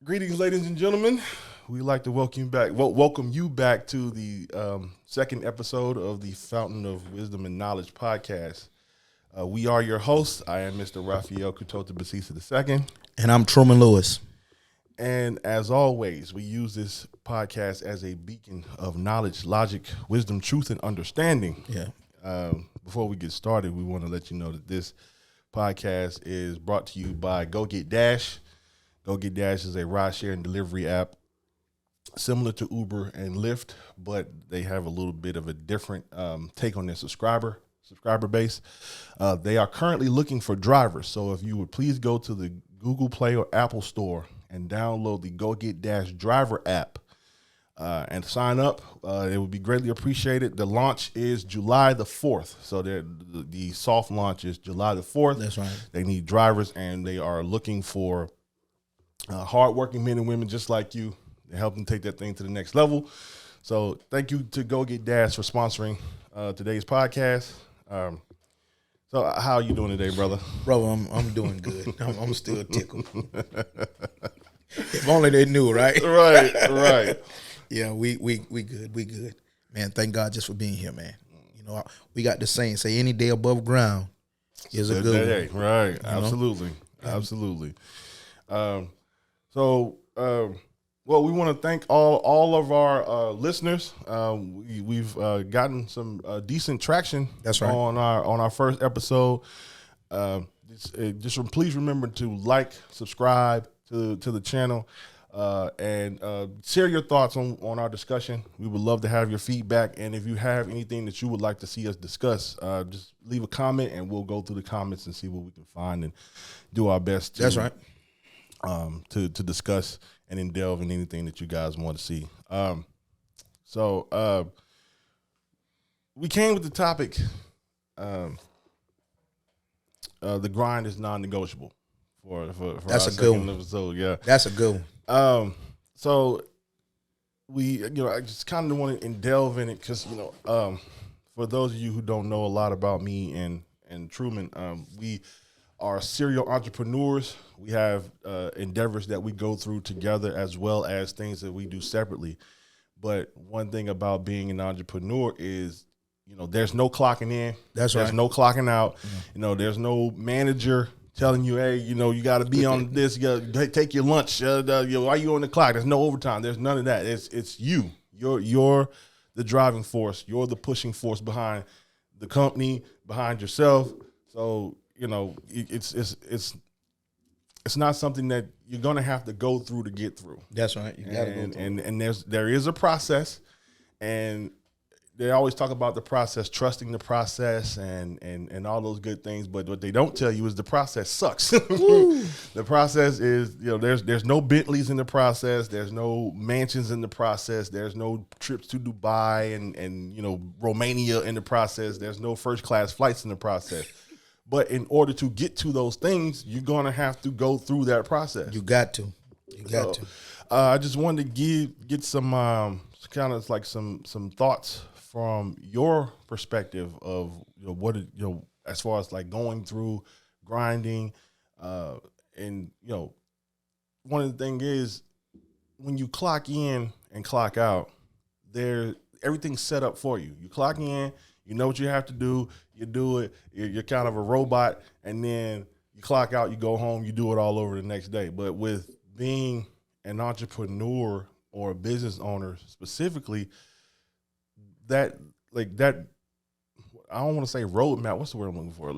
Greetings, ladies and gentlemen. We'd like to welcome you back. Welcome you back to the second episode of the Fountain of Wisdom and Knowledge podcast. We are your hosts. I am Mr. Raphael Kutota Basisa II. And I'm Truman Lewis. And as always, we use this podcast as a beacon of knowledge, logic, wisdom, truth, and understanding. Yeah. Before we get started, we want to let you know that this podcast is brought to you by Go Get Dash. Go Get Dash is a ride share and delivery app similar to Uber and Lyft, but they have a little bit of a different take on their subscriber base. They are currently looking for drivers. So if you would please go to the Google Play or Apple Store and download the Go Get Dash driver app and sign up. It would be greatly appreciated. The launch is July the 4th. So the soft launch is July the 4th. That's right. They need drivers, and they are looking for hardworking men and women just like you to help them take that thing to the next level. So thank you to Go Get Dash for sponsoring today's podcast. So how are you doing today, brother? Bro, I'm doing good. I'm still tickled. If only they knew, right? Right. Yeah, we good. We good. Man, thank God just for being here, man. You know, we got the saying, say any day above ground is a good one. Right. Absolutely. Absolutely. Well, we want to thank all of our listeners. We've gotten some decent traction. That's right. On our first episode. Just please remember to like, subscribe to the channel, and share your thoughts on our discussion. We would love to have your feedback, and if you have anything that you would like to see us discuss, just leave a comment, and we'll go through the comments and see what we can find and do our best. That's right. To discuss and delve in anything that you guys want to see. So we came with the topic, the grind is non-negotiable for That's our a good second one. episode. Yeah. That's a good one. So we, I just kind of want to delve in it because, for those of you who don't know a lot about me and Truman, we are serial entrepreneurs. We have endeavors that we go through together as well as things that we do separately. But one thing about being an entrepreneur is, there's no clocking in. That's right. There's no clocking out. There's no manager telling you, hey, you got to be on this. You got to take your lunch. Why are you on the clock? There's no overtime. There's none of that. It's you. You're the driving force. You're the pushing force behind the company, behind yourself. So, it's not something that you're gonna have to go through to get through. That's right. You gotta go through. And there is a process, and they always talk about the process, trusting the process, and all those good things. But what they don't tell you is the process sucks. The process is, there's no Bentleys in the process. There's no mansions in the process. There's no trips to Dubai and Romania in the process. There's no first class flights in the process. But in order to get to those things, you're going to have to go through that process. You got to. I just wanted to get some kind of like some thoughts from your perspective of what as far as like going through grinding, and one of the things is when you clock in and clock out, everything's set up for you. You clock in. You know what you have to do. You do it. You're kind of a robot, and then you clock out. You go home. You do it all over the next day. But with being an entrepreneur or a business owner specifically, that I don't want to say roadmap. What's the word I'm looking for?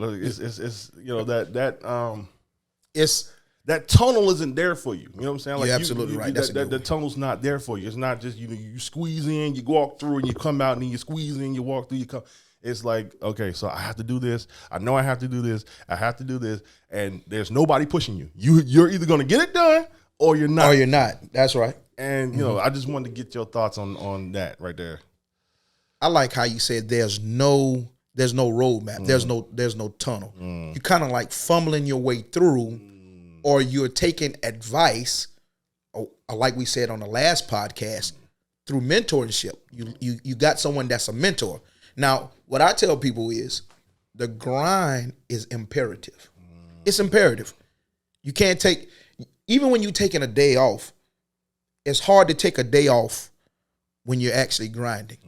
That tunnel isn't there for you. You know what I'm saying? Like You're absolutely right. The tunnel's not there for you. It's not just you squeeze in, you walk through, and you come out, and then you squeeze in, you walk through, you come. It's like, okay, so I have to do this. I know I have to do this. I have to do this, and there's nobody pushing you. You're either going to get it done or you're not. Or you're not. That's right. And I just wanted to get your thoughts on that right there. I like how you said there's no roadmap. There's no tunnel. You're kind of like fumbling your way through, or you're taking advice, or like we said on the last podcast, through mentorship. You got someone that's a mentor. Now, what I tell people is the grind is imperative. It's imperative. You can't take, even when you're taking a day off, it's hard to take a day off when you're actually grinding.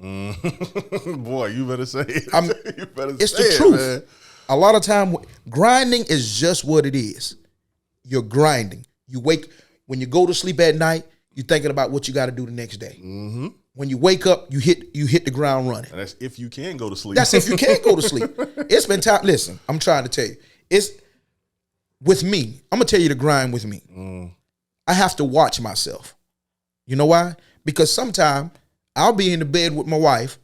Boy, you better say it. You better it's say the it, truth. man. A lot of time, grinding is just what it is. You're grinding. When you go to sleep at night, you're thinking about what you got to do the next day. Mm-hmm. When you wake up, you hit the ground running. And that's if you can go to sleep. That's if you can't go to sleep. It's been time. Listen, I'm trying to tell you. It's with me. I'm gonna tell you the grind with me. I have to watch myself. You know why? Because sometimes I'll be in the bed with my wife,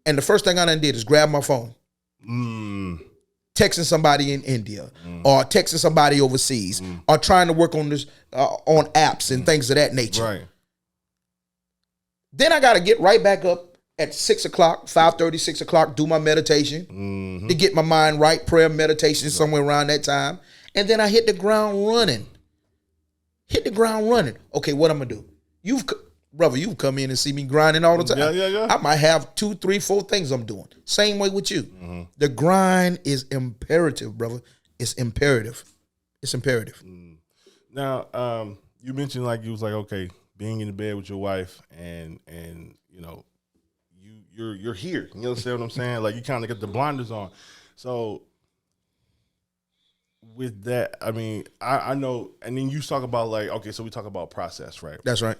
and the first thing I done did is grab my phone, texting somebody in India, or texting somebody overseas, or trying to work on this on apps and things of that nature. Right. Then I got to get right back up at 6 o'clock, 5:30, 6 o'clock, do my meditation to get my mind right, prayer, meditation, somewhere around that time. And then I hit the ground running. Okay, what I'm going to do? You've come in and see me grinding all the time. Yeah. I might have 2, 3, 4 things I'm doing. Same way with you. The grind is imperative, brother. It's imperative. It's imperative. Now, you mentioned like you was like, okay, being in the bed with your wife and you know, you're here. You understand what I'm saying? Like you kind of get the blinders on. So with that, I mean, I know, and then you talk about like, okay, so we talk about process, right? That's right.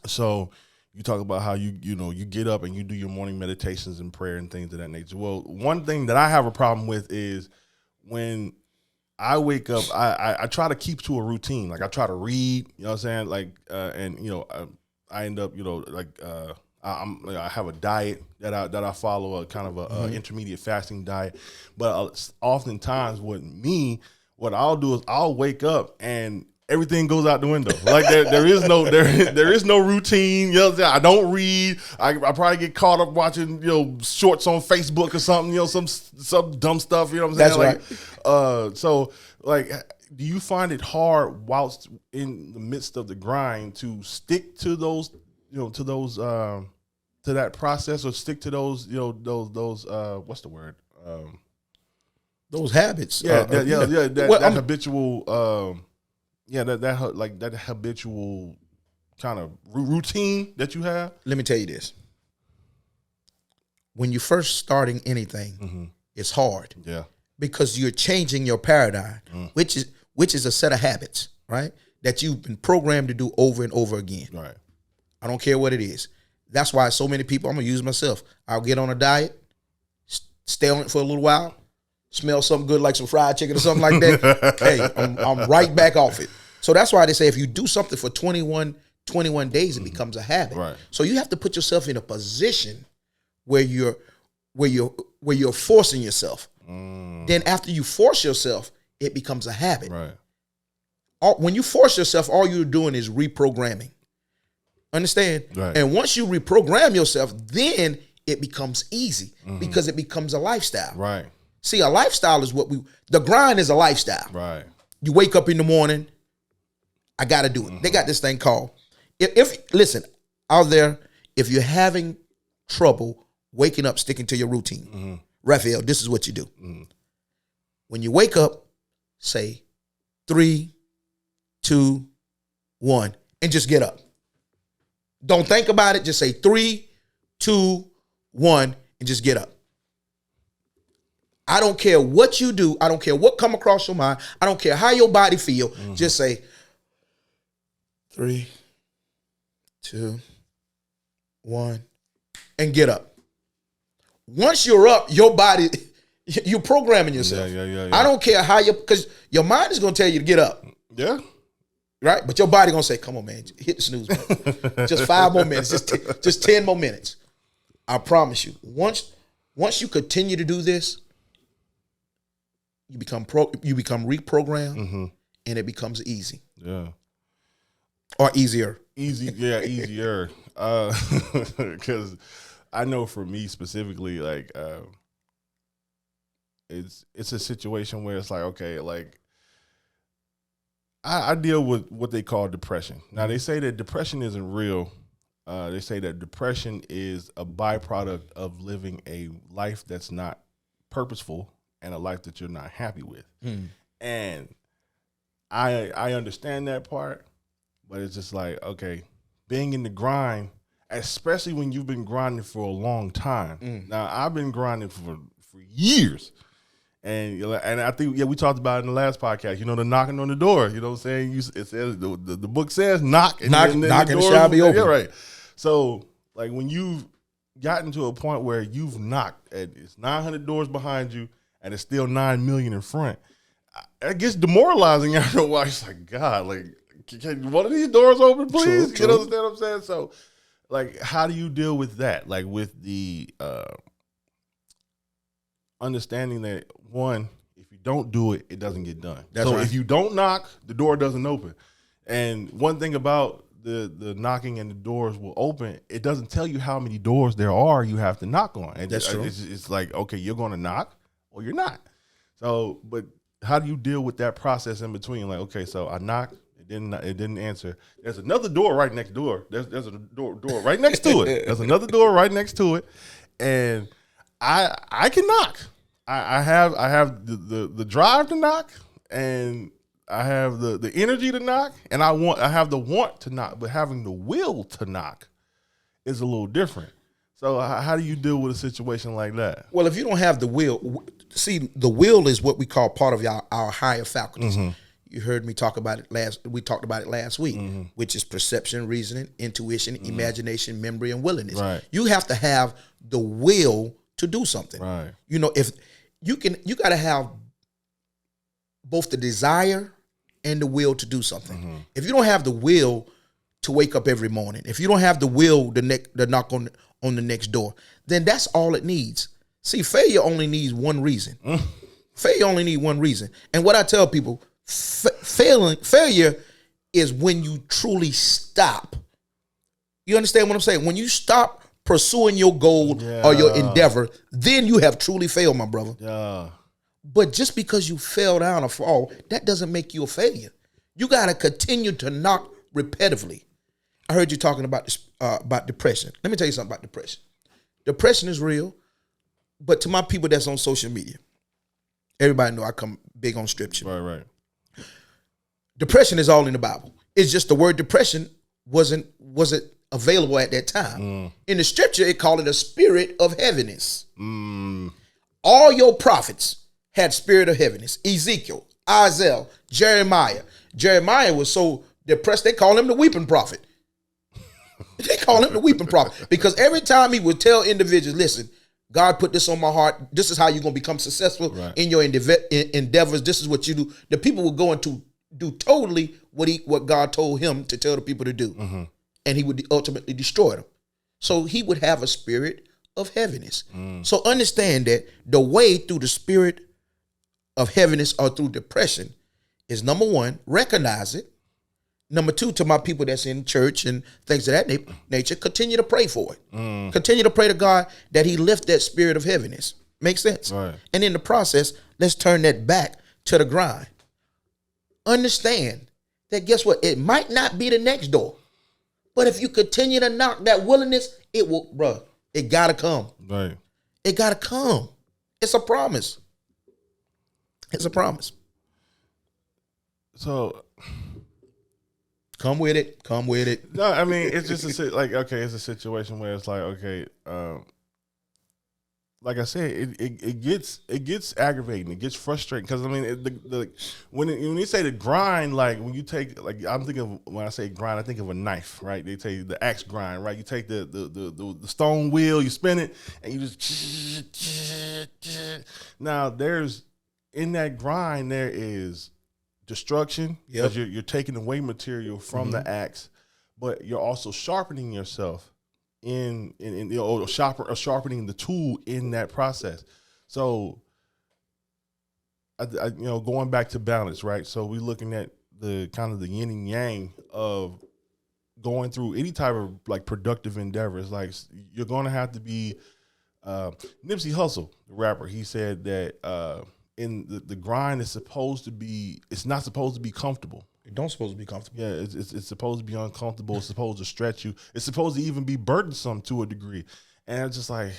So you talk about how you get up and you do your morning meditations and prayer and things of that nature. Well, one thing that I have a problem with is when I wake up, I try to keep to a routine. Like I try to read, you know what I'm saying? Like, and you know, I end up, you know, like, I have a diet that I follow, a kind of a intermediate fasting diet. But oftentimes what I'll do is I'll wake up and everything goes out the window. Like there is no routine. You know what I'm saying? I don't read. I probably get caught up watching, you know, shorts on Facebook or something, you know, some dumb stuff, you know what I'm saying? That's right. So like, do you find it hard whilst in the midst of the grind to stick to those, you know, to that process, or stick to those, you know, those what's the word? Those habits. That habitual that habitual kind of routine that you have. Let me tell you this. When you're first starting anything, it's hard. Yeah. Because you're changing your paradigm, which is a set of habits, right? That you've been programmed to do over and over again. Right. I don't care what it is. That's why so many people, I'm going to use myself. I'll get on a diet, stay on it for a little while, smell something good like some fried chicken or something like that. Hey, I'm right back off it. So that's why they say if you do something for 21 days, it becomes a habit. Right. So you have to put yourself in a position where you're forcing yourself. Then after you force yourself, it becomes a habit. Right. When you force yourself, all you're doing is reprogramming. Understand? Right. And once you reprogram yourself, then it becomes easy because it becomes a lifestyle. Right. See, a lifestyle is the grind is a lifestyle. Right. You wake up in the morning, I got to do it. They got this thing called, listen, out there, if you're having trouble waking up, sticking to your routine, Raphael, this is what you do. When you wake up, say 3, 2, 1, and just get up. Don't think about it. Just say 3, 2, 1, and just get up. I don't care what you do. I don't care what come across your mind. I don't care how your body feel. Just say 3, 2, 1, and get up. Once you're up, your body, you're programming yourself. Yeah. I don't care how because your mind is going to tell you to get up. Yeah. Right? But your body going to say, come on, man, hit the snooze button. Just 5 more minutes, just 10 more minutes. I promise you, once you continue to do this, you become reprogrammed, and it becomes easy. Yeah. Or easier. Easier. Because I know for me specifically, like, it's a situation where it's like, okay, like, I deal with what they call depression. Now, they say that depression isn't real. They say that depression is a byproduct of living a life that's not purposeful and a life that you're not happy with. And I understand that part, but it's just like, okay, being in the grind, especially when you've been grinding for a long time. Now I've been grinding for years. And I think we talked about it in the last podcast. The knocking on the door. You know what I'm saying? It says the book says knock and knock, then knock the and door it shall be open. Yeah, right. So like when you've gotten to a point where you've knocked and it's 900 doors behind you and it's still 9 million in front, it gets demoralizing after a while. It's like, God, like, can one of these doors open, please? True. You understand what I'm saying? So, like, how do you deal with that? Like with the understanding that, one, if you don't do it, it doesn't get done. That's so right. if you don't knock, the door doesn't open. And one thing about the knocking and the doors will open, it doesn't tell you how many doors there are you have to knock on. And That's true. It's like, okay, you're going to knock or you're not. So, but how do you deal with that process in between? Like, okay, so I knocked, it didn't answer. There's another door right next door. There's a door right next to it. There's another door right next to it, and I can knock. I have the drive to knock, and I have the energy to knock, and I have the want to knock, but having the will to knock is a little different. So how do you deal with a situation like that? Well, if you don't have the will, see, the will is what we call part of our higher faculties. You heard me talk about it we talked about it last week, which is perception, reasoning, intuition, imagination, memory, and willingness. Right. You have to have the will to do something. Right. If you got to have both the desire and the will to do something. If you don't have the will to wake up every morning, if you don't have the will to knock on the next door, then that's all it needs. See, failure only needs one reason. Failure only needs one reason. And what I tell people, failure is when you truly stop. You understand what I'm saying? When you stop pursuing your goal or your endeavor, then you have truly failed, my brother. Yeah. But just because you fell down or fall, that doesn't make you a failure. You got to continue to knock repetitively. I heard you talking about this, about depression. Let me tell you something about depression. Depression is real, but to my people that's on social media, everybody know I come big on scripture. Right. Depression is all in the Bible. It's just the word depression wasn't available at that time. In the scripture, it called it a spirit of heaviness. All your prophets had spirit of heaviness. Ezekiel, Isaiah, Jeremiah. Jeremiah was so depressed, they call him the weeping prophet. They call him the weeping prophet because every time he would tell individuals, listen, God put this on my heart. This is how you're going to become successful in your endeavors. This is what you do. The people were going to do totally what God told him to tell the people to do. And he would ultimately destroy them. So he would have a spirit of heaviness. So understand that the way through the spirit of heaviness or through depression is, number one, recognize it. Number two, to my people that's in church and things of that nature, continue to pray for it. Continue to pray to God that he lift that spirit of heaviness. Makes sense? Right. And in the process, let's turn that back to the grind. Understand that, guess what? It might not be the next door. But if you continue to knock that willingness, it will, bro, it got to come. Right. It got to come. It's a promise. It's a promise. So, come with it. Come with it. no, I mean, it's just it's a situation where it's like, okay, like I said, it gets aggravating. It gets frustrating because I mean, when you say the grind, like when you take, like I'm thinking of, when I say grind, I think of a knife, right? They tell you the axe grind, right? You take the stone wheel, you spin it, and you just. Now there's in that grind there is destruction because you're taking away material from the axe, but you're also sharpening yourself. In sharpening the tool in that process. So, going back to balance, right? So we're looking at the kind of the yin and yang of going through any type of like productive endeavors. Like you're going to have to be Nipsey Hussle, the rapper. He said that in the grind is supposed to be. It's not supposed to be comfortable. It don't supposed to be comfortable. Yeah, it's supposed to be uncomfortable. It's supposed to stretch you. It's supposed to even be burdensome to a degree. And it's just like,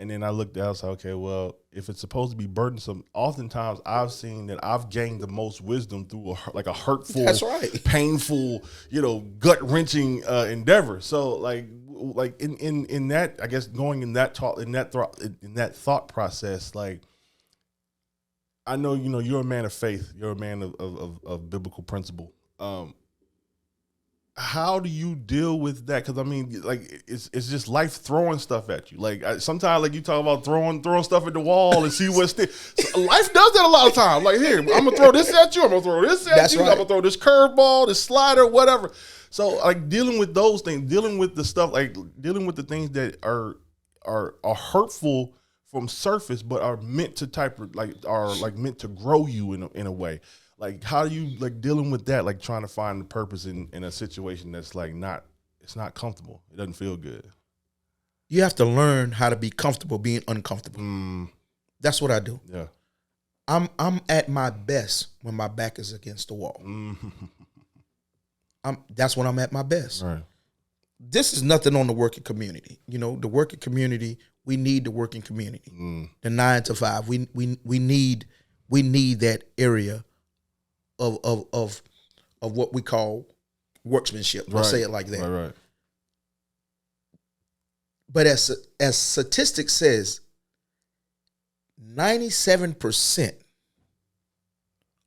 And then I looked at, I was like, okay, well, if it's supposed to be burdensome, oftentimes I've seen that I've gained the most wisdom through a hurtful, That's right. painful, gut wrenching endeavor. So like in that, I guess going in that thought process, like I know, you're a man of faith, you're a man of biblical principle. How do you deal with that? Because I mean, like it's just life throwing stuff at you. Like sometimes, like you talk about throwing stuff at the wall and see what sticks. So life does that a lot of times. Like here, I'm gonna throw this at you. I'm gonna throw this at That's you. right. I'm gonna throw this curveball, this slider, whatever. So like dealing with those things, dealing with the stuff, like dealing with the things that are hurtful from surface, but are meant to meant to grow you in a way. Like, how do you like dealing with that? Like trying to find the purpose in a situation that's like it's not comfortable. It doesn't feel good. You have to learn how to be comfortable being uncomfortable. That's what I do. Yeah. I'm at my best when my back is against the wall. That's when I'm at my best. Right. This is nothing on the working community. The working community, we need the working community. The 9 to 5. We need that area of what we call workmanship. Let's say it like that. Right. But as statistics says, 97%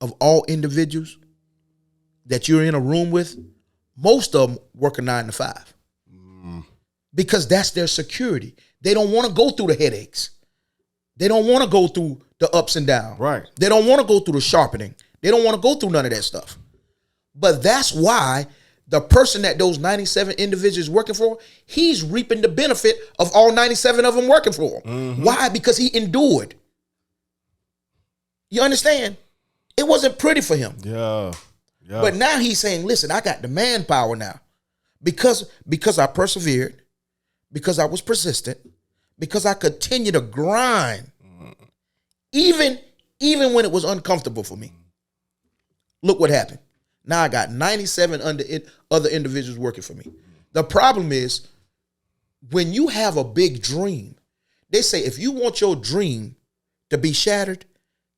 of all individuals that you're in a room with, most of them work a 9 to 5. Because that's their security. They don't want to go through the headaches. They don't want to go through the ups and downs. Right. They don't want to go through the sharpening. They don't want to go through none of that stuff. But that's why the person that those 97 individuals working for, he's reaping the benefit of all 97 of them working for him. Why? Because he endured. You understand? It wasn't pretty for him. Yeah. But now he's saying, listen, I got the manpower now. Because I persevered, because I was persistent, because I continued to grind, even when it was uncomfortable for me. Look what happened. Now I got 97 other individuals working for me. The problem is, when you have a big dream, they say if you want your dream to be shattered,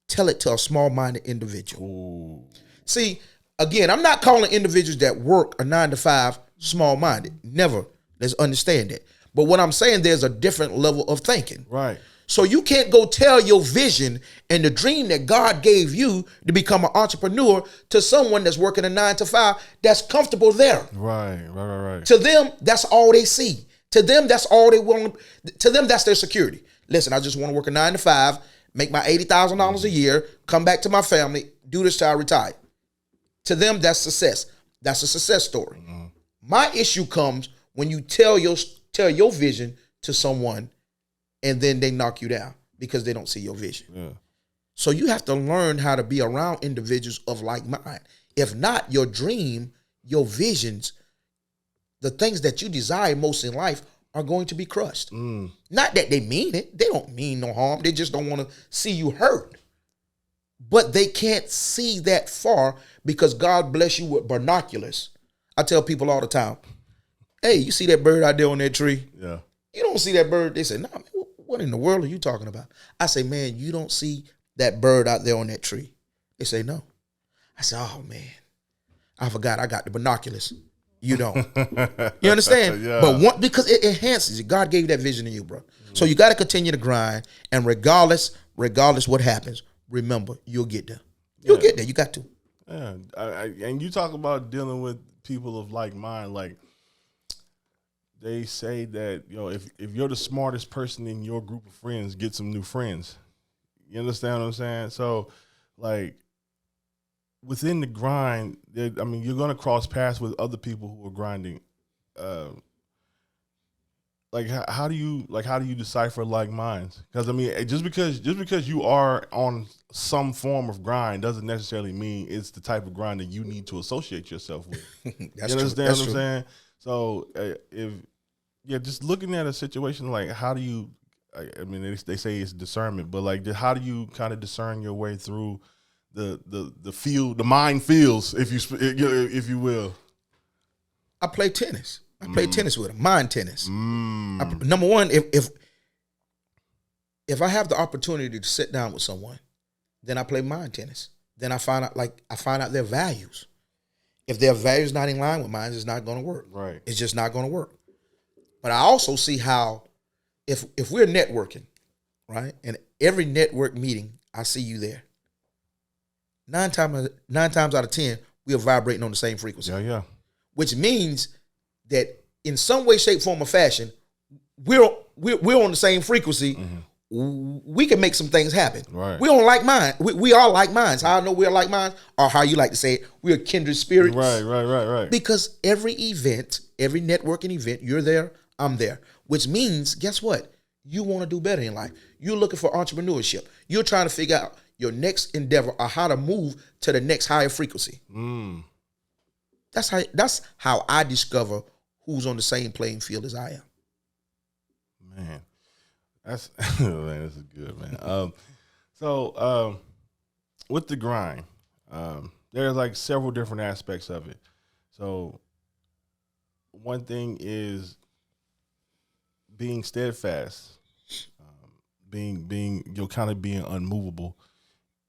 tell it to a small-minded individual. Ooh. See, again, I'm not calling individuals that work a 9 to 5 small-minded. Never. Let's understand that. But what I'm saying, there's a different level of thinking. Right. So you can't go tell your vision and the dream that God gave you to become an entrepreneur to someone that's working a 9 to 5 that's comfortable there. Right. To them, that's all they see. To them, that's all they want. To them, that's their security. Listen, I just want to work a 9 to 5, make my $80,000 a year, come back to my family, do this till I retire. To them, that's success. That's a success story. My issue comes when you tell your vision to someone and then they knock you down because they don't see your vision. Yeah. So you have to learn how to be around individuals of like mind. If not, your dream, your visions, the things that you desire most in life are going to be crushed. Not that they mean it. They don't mean no harm. They just don't want to see you hurt. But they can't see that far because God bless you with binoculars. I tell people all the time, hey, you see that bird out there on that tree? Yeah. You don't see that bird. They say, nah, man, what in the world are you talking about? I say, man, you don't see that bird out there on that tree. They say, no. I say, oh, man, I forgot I got the binoculars. You don't. You understand? Yeah. But because it enhances you. God gave that vision to you, bro. So you got to continue to grind. And regardless what happens, remember, you'll get there. You'll get there. You got to. Yeah. And you talk about dealing with people of like mind, like, they say that, if you're the smartest person in your group of friends, get some new friends. You understand what I'm saying? So, like, within the grind, you're going to cross paths with other people who are grinding. How do you decipher like minds? Because just because you are on some form of grind doesn't necessarily mean it's the type of grind that you need to associate yourself with. That's you understand true. what I'm saying? So just looking at a situation, like, how do you? They say it's discernment, but like, how do you kind of discern your way through the mind fields, if you will? I play tennis. I play tennis with them, mind tennis. Number one, if if I have the opportunity to sit down with someone, then I play mind tennis. Then I find out their values. If their values not in line with mine, it's not going to work. Right. It's just not going to work. But I also see how if we're networking, right, and every network meeting, I see you there. Nine times out of 10, we are vibrating on the same frequency. Yeah. Which means that in some way, shape, form, or fashion, we're on the same frequency. Mm-hmm. We can make some things happen. Right. We don't like mine. We are like minds. How I know we're like minds, or how you like to say it, we're kindred spirits. Right. Because every event, every networking event, you're there, I'm there. Which means, guess what? You want to do better in life. You're looking for entrepreneurship. You're trying to figure out your next endeavor or how to move to the next higher frequency. That's how I discover who's on the same playing field as I am. Man, this is good, man. So with the grind, there's like several different aspects of it. So one thing is being steadfast, being kind of being unmovable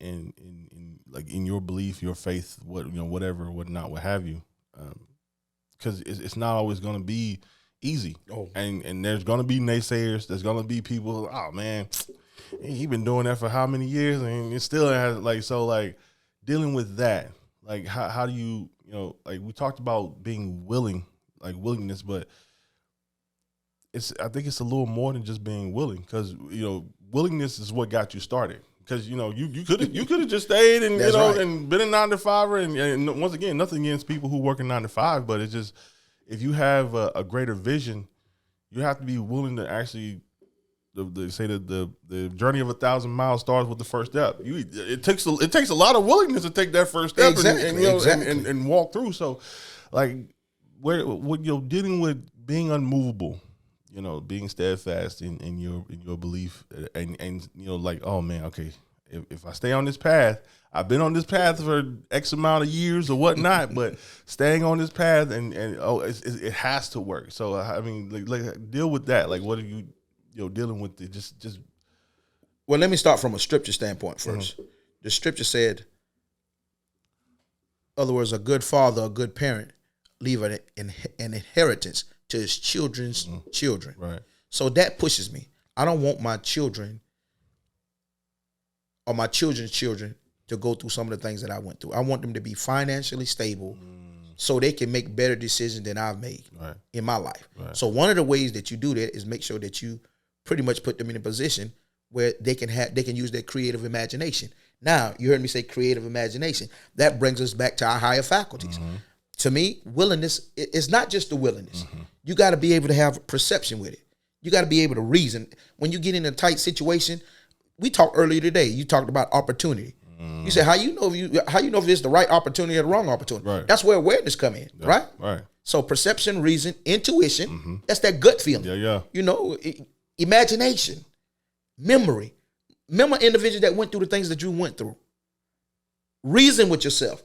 in your belief, your faith, whatever, whatnot, what have you, because it's not always going to be easy. And there's going to be naysayers. There's going to be people, oh man, he been doing that for how many years, and it still has dealing with that. Like how do you we talked about being willingness, but I think it's a little more than just being willing, because willingness is what got you started. Because you could have just stayed and and been a 9-to-5er, and once again, nothing against people who work in 9 to 5, but it's just, if you have a greater vision, you have to be willing to actually the journey of 1,000 miles starts with the first step. It takes a lot of willingness to take that first step and walk through. So like what you're dealing with, being unmovable, being steadfast in your belief, and oh man, okay, if I stay on this path, I've been on this path for X amount of years or whatnot, but staying on this path it has to work. So I mean, deal with that. Like, what are you dealing with? It just. Well, let me start from a scripture standpoint first. Mm-hmm. The scripture said, in other words, a good father, a good parent, leave an inheritance to his children's children. Right. So that pushes me. I don't want my children or my children's children to go through some of the things that I went through. I want them to be financially stable so they can make better decisions than I've made in my life. Right. So one of the ways that you do that is make sure that you pretty much put them in a position where they can use their creative imagination. Now, you heard me say creative imagination. That brings us back to our higher faculties. Mm-hmm. To me, willingness is not just the willingness. Mm-hmm. You got to be able to have perception with it. You got to be able to reason. When you get in a tight situation, we talked earlier today. You talked about opportunity. Mm-hmm. You said how you know if it's the right opportunity or the wrong opportunity. Right. That's where awareness come in, right? Right. So perception, reason, intuition. That's that gut feeling. Yeah. Imagination, memory. Remember individuals that went through the things that you went through. Reason with yourself.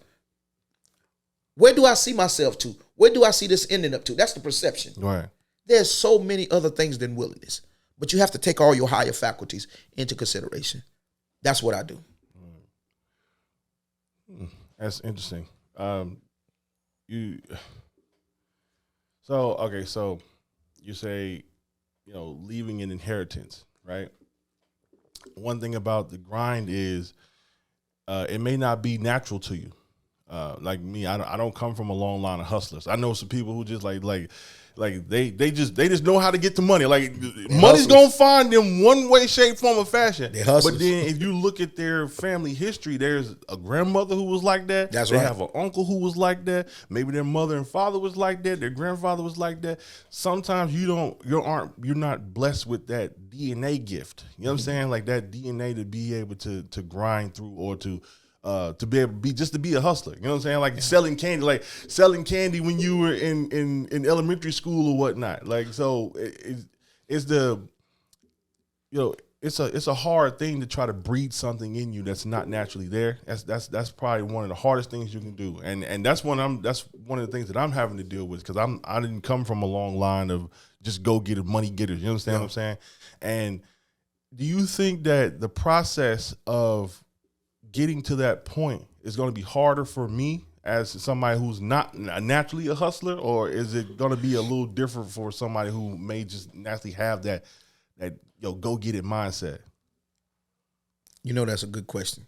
Where do I see myself to? Where do I see this ending up to? That's the perception. Right. There's so many other things than willingness, but you have to take all your higher faculties into consideration. That's what I do. That's interesting. So you say, leaving an inheritance, right? One thing about the grind is it may not be natural to you. Like me, I don't come from a long line of hustlers. I know some people who just they just know how to get the money. Like money's gonna find them one way, shape, form, or fashion. But then if you look at their family history, there's a grandmother who was like that. They have an uncle who was like that. Maybe their mother and father was like that. Their grandfather was like that. Sometimes you're not blessed with that DNA gift. You know what I'm saying? Like that DNA to be able to grind through, or to be able to be a hustler. You know what I'm saying? Like selling candy when you were in elementary school or whatnot. Like, so it's a hard thing to try to breed something in you that's not naturally there. That's probably one of the hardest things you can do. And that's one of the things that I'm having to deal with, because I didn't come from a long line of just go getter, money getters. You understand what I'm saying? And do you think that the process of getting to that point is going to be harder for me as somebody who's not naturally a hustler, or is it going to be a little different for somebody who may just naturally have that go get it mindset? You know, that's a good question.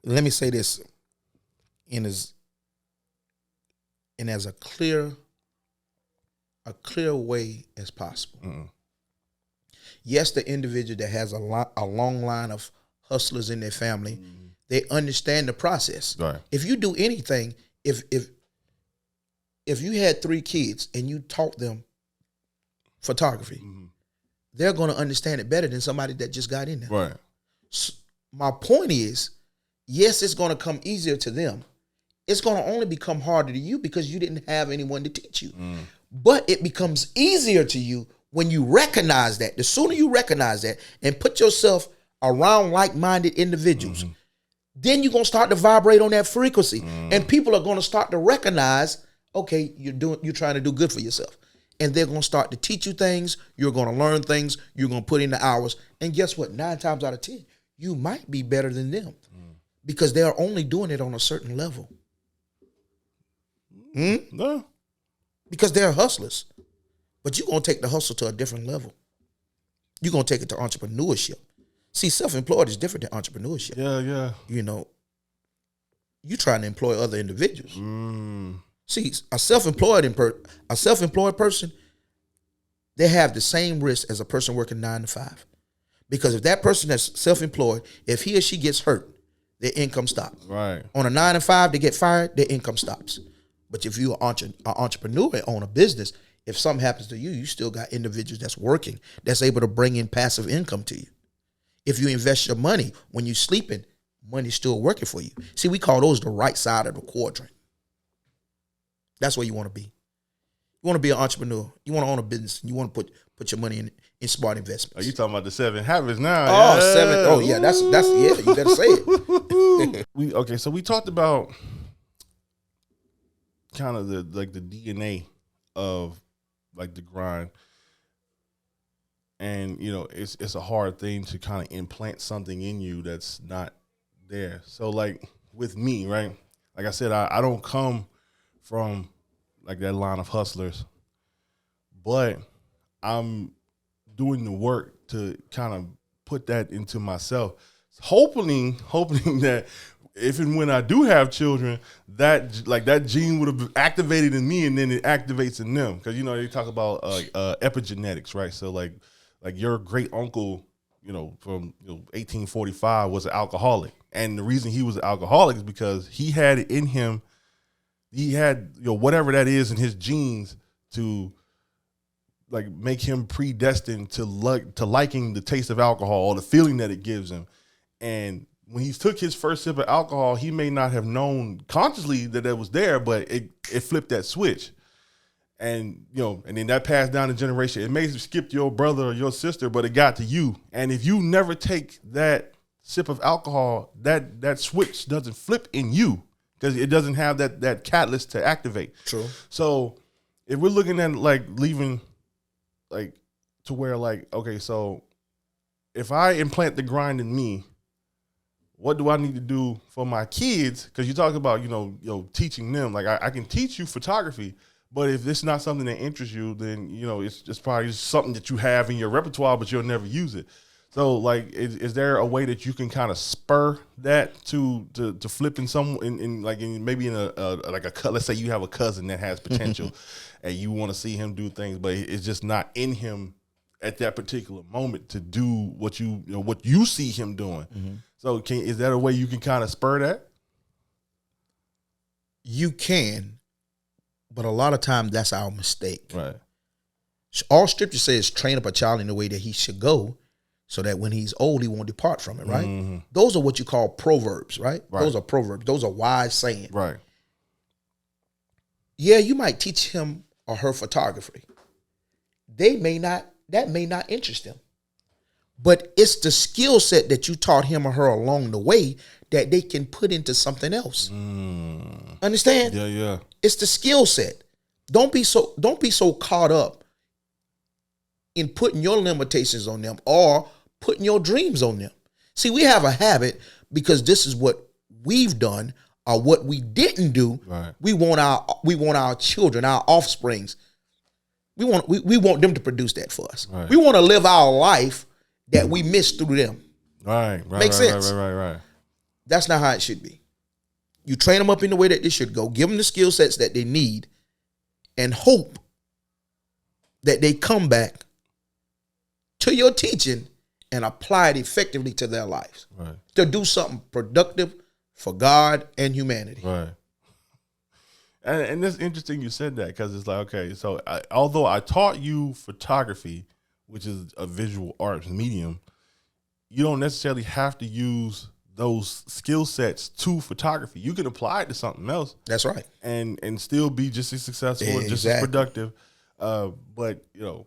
Let me say this in as a clear way as possible. Mm-mm. Yes, the individual that has a long line of hustlers in their family, they understand the process. Right. If you do anything, if you had 3 kids and you taught them photography, they're going to understand it better than somebody that just got in there. Right. So my point is, yes, it's going to come easier to them. It's going to only become harder to you because you didn't have anyone to teach you. But it becomes easier to you when you recognize that. The sooner you recognize that and put yourself around like-minded individuals, then you're going to start to vibrate on that frequency. And people are going to start to recognize, okay, you're trying to do good for yourself. And they're going to start to teach you things. You're going to learn things. You're going to put in the hours. And guess what? 9 times out of 10, you might be better than them because they're only doing it on a certain level. No. Because they're hustlers. But you're going to take the hustle to a different level. You're going to take it to entrepreneurship. See, self-employed is different than entrepreneurship. Yeah. You know, you're trying to employ other individuals. See, a self-employed person, they have the same risk as a person working 9 to 5. Because if that person that's self-employed, if he or she gets hurt, their income stops. Right. On a 9 to 5, they get fired, their income stops. But if you're an entrepreneur and own a business, if something happens to you, you still got individuals that's working, that's able to bring in passive income to you. If you invest your money when you're sleeping, money's still working for you. See, we call those the right side of the quadrant. That's where you want to be. You want to be an entrepreneur. You want to own a business. You want to put your money in smart investments. Are you talking about the 7 habits now? Oh, yeah. 7. Oh, yeah. That's yeah. You better say it. So we talked about kind of the DNA of like the grind, and you know it's a hard thing to kind of implant something in you that's not there. So like with me, right? Like I said, I don't come from like that line of hustlers, but I'm doing the work to kind of put that into myself, hoping that if and when I do have children, that gene would have activated in me, and then it activates in them. Because you know they talk about epigenetics, right? So like your great uncle, you know, from 1845 was an alcoholic, and the reason he was an alcoholic is because he had it in him. He had whatever that is in his genes to like make him predestined to liking the taste of alcohol or the feeling that it gives him. And when he took his first sip of alcohol, he may not have known consciously that it was there, but it flipped that switch. And, and then that passed down the generation. It may have skipped your brother or your sister, but it got to you. And if you never take that sip of alcohol, that switch doesn't flip in you because it doesn't have that catalyst to activate. True. So if we're looking at like leaving like to where like, okay, so if I implant the grind in me, what do I need to do for my kids? Because you talk about, teaching them. Like I can teach you photography, but if it's not something that interests you, then, it's probably just something that you have in your repertoire, but you'll never use it. So like, is there a way that you can kind of spur that to flip in some, maybe in let's say you have a cousin that has potential and you want to see him do things, but it's just not in him at that particular moment to do what you see him doing. Mm-hmm. So is that a way you can kind of spur that? You can, but a lot of times that's our mistake. Right. All scripture says train up a child in the way that he should go so that when he's old, he won't depart from it, right? Mm-hmm. Those are what you call proverbs, right? Those are proverbs. Those are wise sayings. Right. Yeah, you might teach him or her photography. That may not interest them. But it's the skill set that you taught him or her along the way that they can put into something else. Understand? Yeah. It's the skill set. Don't be so caught up in putting your limitations on them or putting your dreams on them. See, we have a habit because this is what we've done or what we didn't do. Right. We want our children, our offsprings. We want them to produce that for us. Right. We want to live our life that we missed through them. Right. Makes sense. Right. That's not how it should be. You train them up in the way that they should go. Give them the skill sets that they need and hope that they come back to your teaching and apply it effectively to their lives. Right. To do something productive for God and humanity. Right. And it's interesting you said that because it's like, okay, so although I taught you photography, which is a visual arts medium, you don't necessarily have to use those skill sets to photography. You can apply it to something else. That's right. And still be just as successful and just as productive. But, you know,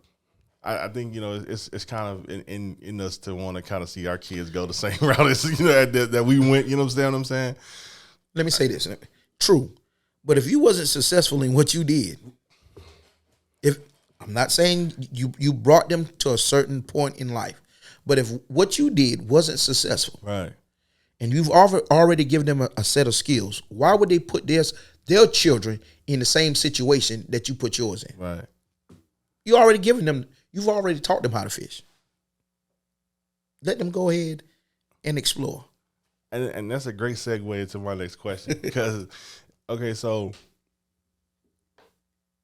I think, you know, it's kind of in us to want to kind of see our kids go the same route as, you know, that we went, you know what I'm saying? Let me say this. True. But if you wasn't successful in what you did, if I'm not saying you brought them to a certain point in life, but if what you did wasn't successful, right, and you've already given them a set of skills, why would they put their children in the same situation that you put yours in? Right. You've already taught them how to fish. Let them go ahead and explore. And that's a great segue into my next question because, okay, so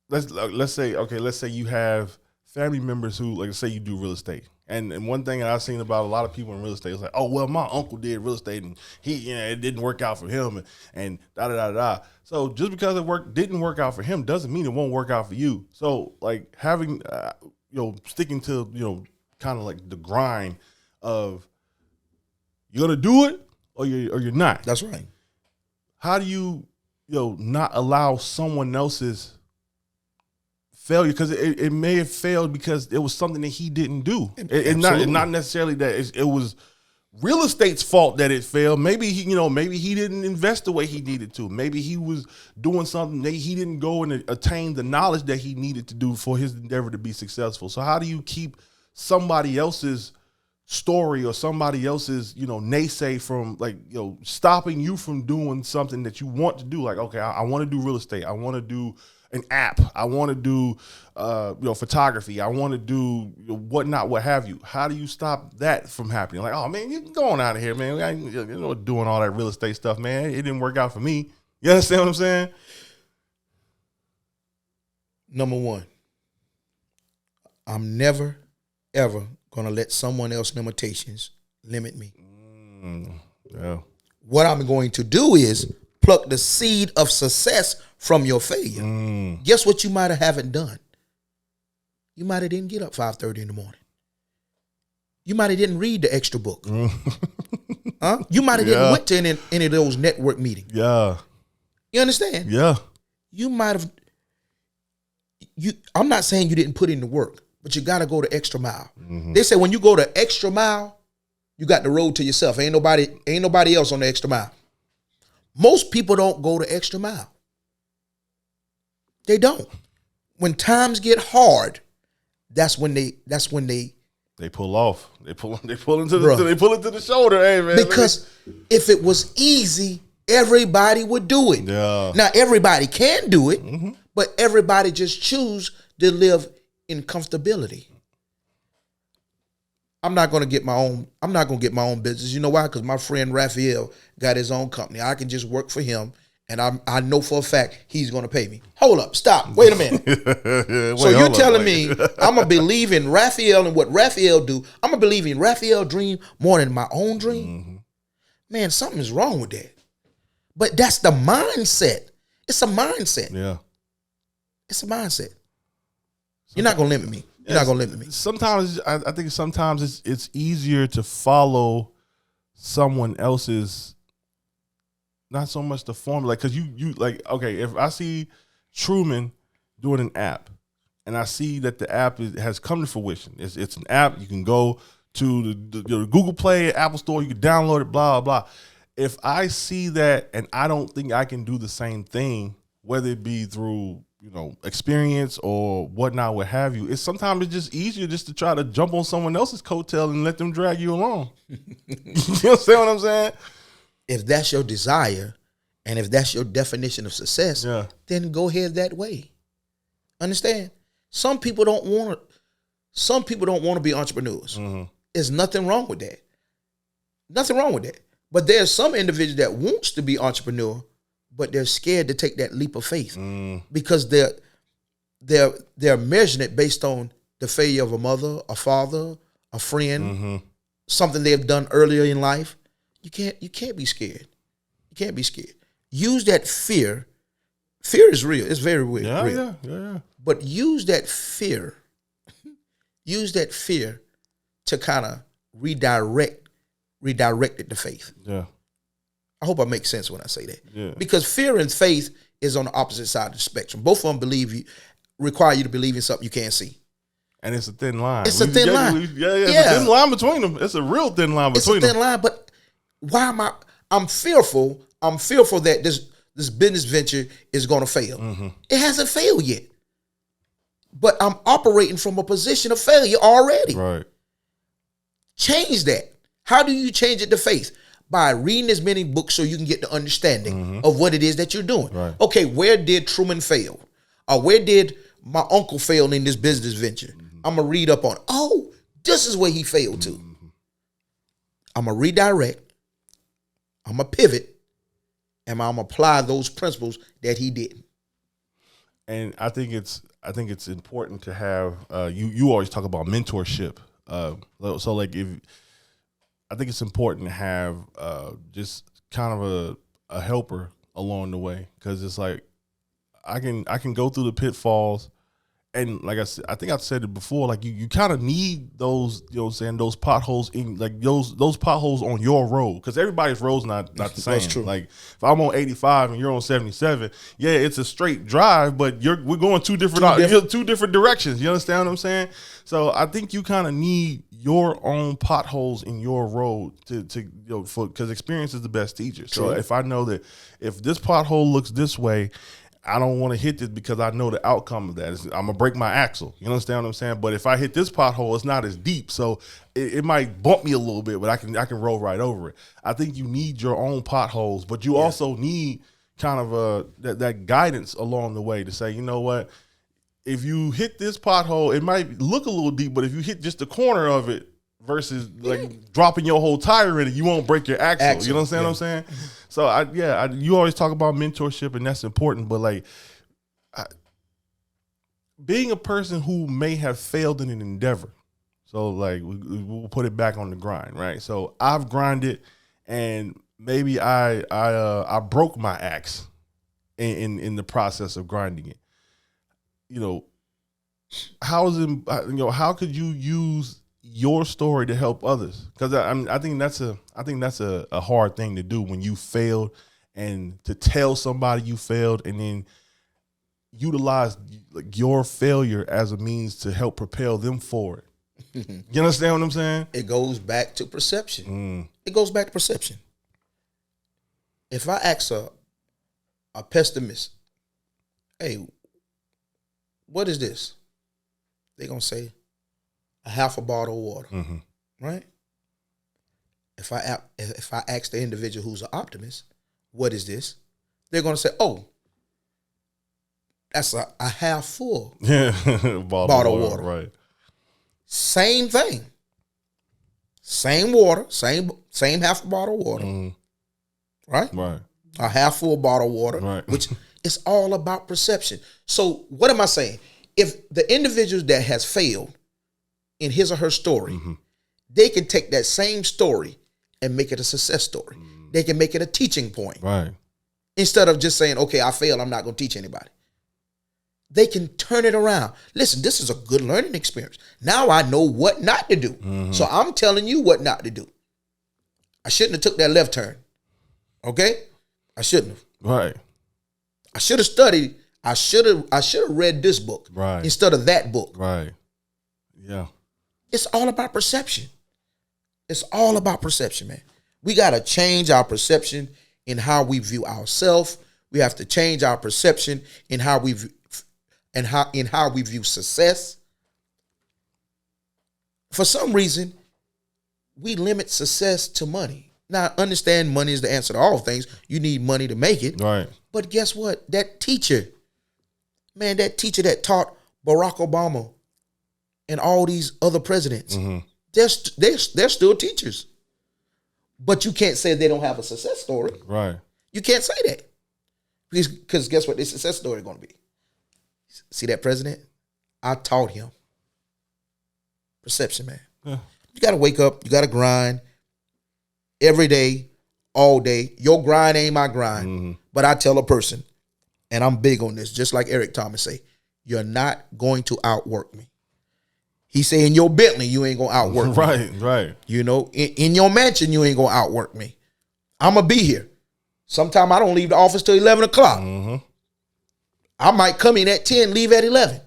let's say you have family members who, like, say you do real estate. And one thing that I've seen about a lot of people in real estate is like, oh, well, my uncle did real estate and it didn't work out for him and da da da da. So just because it didn't work out for him doesn't mean it won't work out for you. So like having, sticking to, kind of like the grind of you're gonna do it or you're not. That's right. How do you, not allow someone else's failure, because it may have failed because it was something that he didn't do. It's not necessarily that it was real estate's fault that it failed. Maybe he didn't invest the way he needed to. Maybe he was doing something that he didn't go and attain the knowledge that he needed to do for his endeavor to be successful. So how do you keep somebody else's story or somebody else's, naysay from stopping you from doing something that you want to do? Like, okay, I want to do real estate. I want to do an app. I want to do, photography. I want to do whatnot, what have you. How do you stop that from happening? Like, oh man, you're going out of here, man. You're doing all that real estate stuff, man. It didn't work out for me. You understand what I'm saying? Number one, I'm never, ever going to let someone else's limitations limit me. Yeah. What I'm going to do is pluck the seed of success from your failure. Guess what you might have haven't done? You might have didn't get up 5:30 in the morning. You might have didn't read the extra book. Huh? You might have didn't went to any of those network meetings. Yeah. You understand? Yeah. You might have. I'm not saying you didn't put in the work, but you got to go the extra mile. Mm-hmm. They say when you go the extra mile, you got the road to yourself. Ain't nobody else on the extra mile. Most people don't go the extra mile. They don't. When times get hard, that's when they pull off. They pull into the shoulder. Hey man. Because if it was easy, everybody would do it. Yeah. Now everybody can do it, but everybody just choose to live in comfortability. I'm not gonna get my own business. You know why? Because my friend Raphael got his own company. I can just work for him, and I know for a fact he's gonna pay me. Hold up, stop, wait a minute. So you're telling me I'm gonna believe in Raphael and what Raphael do? I'm gonna believe in Raphael's dream more than my own dream? Man, something's wrong with that. But that's the mindset. It's a mindset. Yeah. It's a mindset. You're not gonna limit me. You're not gonna limit me. Sometimes I think sometimes it's easier to follow someone else's, not so much the formula, because you like, okay, if I see Truman doing an app and I see that the app has come to fruition, it's an app, you can go to the Google Play, Apple Store, you can download it, blah blah blah. If I see that and I don't think I can do the same thing, whether it be through experience or whatnot, what have you, sometimes it's just easier just to try to jump on someone else's coattail and let them drag you along. You understand what I'm saying? If that's your desire and if that's your definition of success, then go ahead that way. Understand? Some people don't want to be entrepreneurs. Mm-hmm. There's nothing wrong with that. Nothing wrong with that. But there's some individuals that wants to be entrepreneur, but they're scared to take that leap of faith because they're measuring it based on the failure of a mother, a father, a friend, something they've done earlier in life. You can't be scared. You can't be scared. Use that fear. Fear is real. It's very real. Yeah. But use that fear. Use that fear to kind of redirect it to faith. Yeah. I hope I make sense when I say that. Yeah. Because fear and faith is on the opposite side of the spectrum. Both of them require you to believe in something you can't see. And it's a thin line. It's a thin line. It's a thin line between them. It's a real thin line between them. It's a thin line, but why am I'm fearful. I'm fearful that this business venture is going to fail. Mm-hmm. It hasn't failed yet. But I'm operating from a position of failure already. Right. Change that. How do you change it to faith? By reading as many books so you can get the understanding of what it is that you're doing. Right. Okay, where did Truman fail? Or where did my uncle fail in this business venture? I'm going to read up on it. Oh, this is where he failed to. I'm going to redirect. I'm going to pivot. And I'm going to apply those principles that he didn't. And I think it's important to have, you always talk about mentorship. So like I think it's important to have just kind of a helper along the way, because it's like I can go through the pitfalls, and like I said, I think I've said it before, like you kind of need those, you know what I'm saying, those potholes in, like those potholes on your road, because everybody's road's not the same. That's true. Like if I'm on 85 and you're on 77, yeah, it's a straight drive, but we're going two different directions. You understand what I'm saying? So I think you kind of need your own potholes in your road to because experience is the best teacher. So if I know that if this pothole looks this way, I don't want to hit this because I know the outcome of that. I'm going to break my axle. You understand what I'm saying? But if I hit this pothole, it's not as deep. So it might bump me a little bit, but I can roll right over it. I think you need your own potholes, but you also need kind of that guidance along the way to say, you know what, if you hit this pothole, it might look a little deep, but if you hit just the corner of it versus like dropping your whole tire in it, you won't break your axle. You understand what I'm saying? So you always talk about mentorship, and that's important. But like being a person who may have failed in an endeavor, so like we'll put it back on the grind, right? So I've grinded, and maybe I broke my axe in the process of grinding it. You know, how could you use your story to help others? Because I think that's a hard thing to do when you failed, and to tell somebody you failed and then utilize like your failure as a means to help propel them forward. You understand what I'm saying? It goes back to perception. It goes back to perception. If I ask a pessimist, hey, what is this? They're going to say a half a bottle of water, right? If I ask the individual who's an optimist, what is this? They're going to say, oh, that's a half full bottle of water. Right. Same thing. Same water, same half a bottle of water, right? Right. A half full bottle of water, right. Which is all about perception. So what am I saying? If the individual that has failed in his or her story, they can take that same story and make it a success story. They can make it a teaching point. Right. Instead of just saying, okay, I failed, I'm not going to teach anybody. They can turn it around. Listen, this is a good learning experience. Now I know what not to do. So I'm telling you what not to do. I shouldn't have took that left turn. Okay? I shouldn't have. Right. I should have studied. I should have read this book instead of that book. Right. Yeah. It's all about perception. It's all about perception, man. We got to change our perception in how we view ourselves. We have to change our perception in how we and how we view success. For some reason, we limit success to money. Now, I understand money is the answer to all things. You need money to make it. Right. But guess what? That teacher that taught Barack Obama and all these other presidents, they're still teachers. But you can't say they don't have a success story. Right. You can't say that. Because guess what their success story is going to be? See that president? I taught him. Perception, man. Yeah. You got to wake up. You got to grind every day, all day. Your grind ain't my grind. But I tell a person, and I'm big on this, just like Eric Thomas say, you're not going to outwork me. He say in your Bentley, you ain't going to outwork me. Right. You know, in your mansion, you ain't going to outwork me. I'm going to be here. Sometimes I don't leave the office till 11 o'clock. I might come in at 10, leave at 11.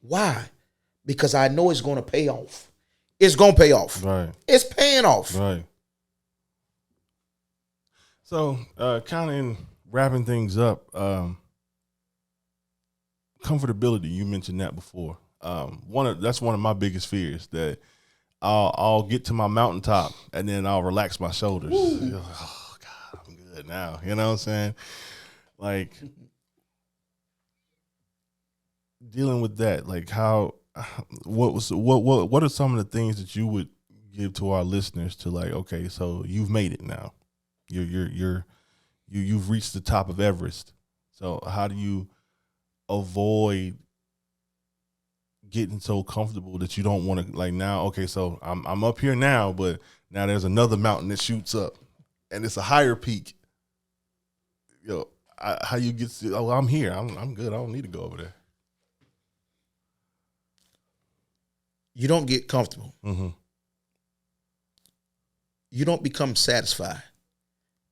Why? Because I know it's going to pay off. It's going to pay off. Right. It's paying off. Right. So, kind of in wrapping things up, comfortability, you mentioned that before. That's one of my biggest fears, that I'll get to my mountaintop and then I'll relax my shoulders. Oh God, I'm good now. You know what I'm saying? Like, dealing with that, like what are some of the things that you would give to our listeners to, like, okay, so you've made it now. You've reached the top of Everest. So how do you avoid getting so comfortable that you don't want to, like, now, okay, so I'm up here now, but now there's another mountain that shoots up and it's a higher peak. How you get to, oh, I'm here. I'm good. I don't need to go over there. You don't get comfortable. You don't become satisfied.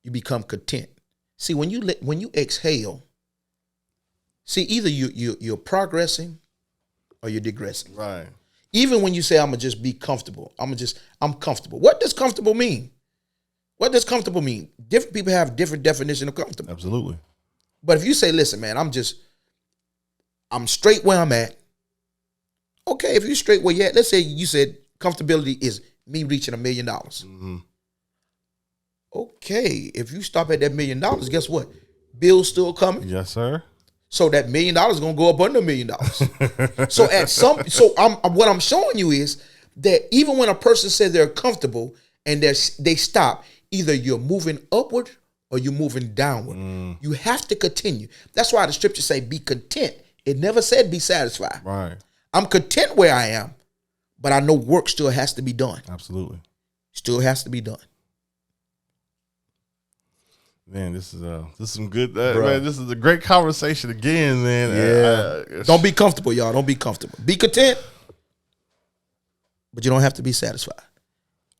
You become content. See, when you exhale, see, either you're progressing or you're digressing. Right. Even when you say, I'm gonna just be comfortable, I'm comfortable. What does comfortable mean? What does comfortable mean? Different people have different definition of comfortable. Absolutely. But if you say, listen, man, I'm straight where I'm at. Okay, if you're straight where you're at, let's say you said comfortability is me reaching $1 million. Okay, if you stop at that $1 million, guess what? Bills still coming. Yes, sir. So that $1 million is gonna go up under $1 million. What I'm showing you is that even when a person says they're comfortable and they stop, either you're moving upward or you're moving downward. You have to continue. That's why the scripture say, be content. It never said be satisfied. Right. I'm content where I am, but I know work still has to be done. Absolutely. Still has to be done. Man, this is some good. Man, this is a great conversation again, man. Yeah. Don't be comfortable, y'all. Don't be comfortable. Be content, but you don't have to be satisfied.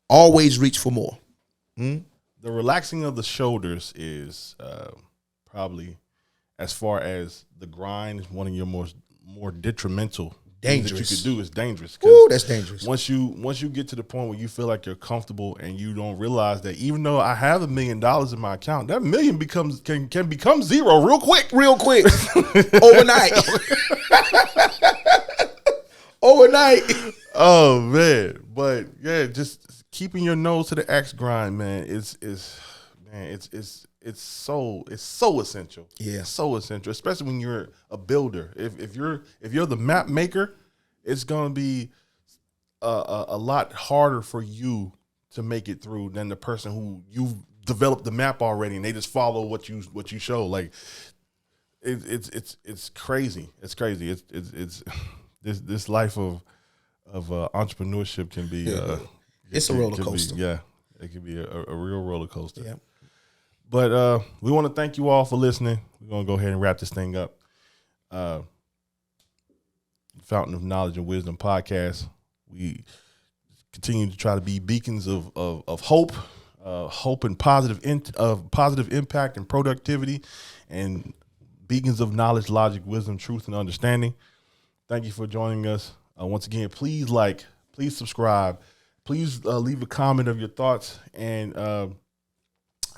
Always reach for more. The relaxing of the shoulders is probably, as far as the grind, is one of your more detrimental. Dangerous. That you could do is dangerous. Ooh, that's dangerous. Once you get to the point where you feel like you're comfortable and you don't realize that even though I have $1 million in my account, that million can become zero real quick. Overnight. Oh man. But yeah, just keeping your nose to the axe grind, man, it's so essential. Yeah. It's so essential, especially when you're a builder. If you're the map maker, it's gonna be a lot harder for you to make it through than the person who you've developed the map already and they just follow what you show. Like it's crazy. It's crazy. It's this life of entrepreneurship can be it's a roller coaster. It can be a real roller coaster. Yeah. But we want to thank you all for listening. We're going to go ahead and wrap this thing up. Fountain of Knowledge and Wisdom podcast. We continue to try to be beacons of hope, hope and positive impact and productivity, and beacons of knowledge, logic, wisdom, truth, and understanding. Thank you for joining us. Once again, please subscribe. Please leave a comment of your thoughts, and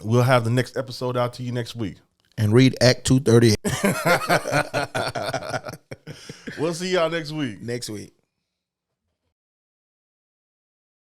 we'll have the next episode out to you next week. And read Act 238. We'll see y'all next week. Next week.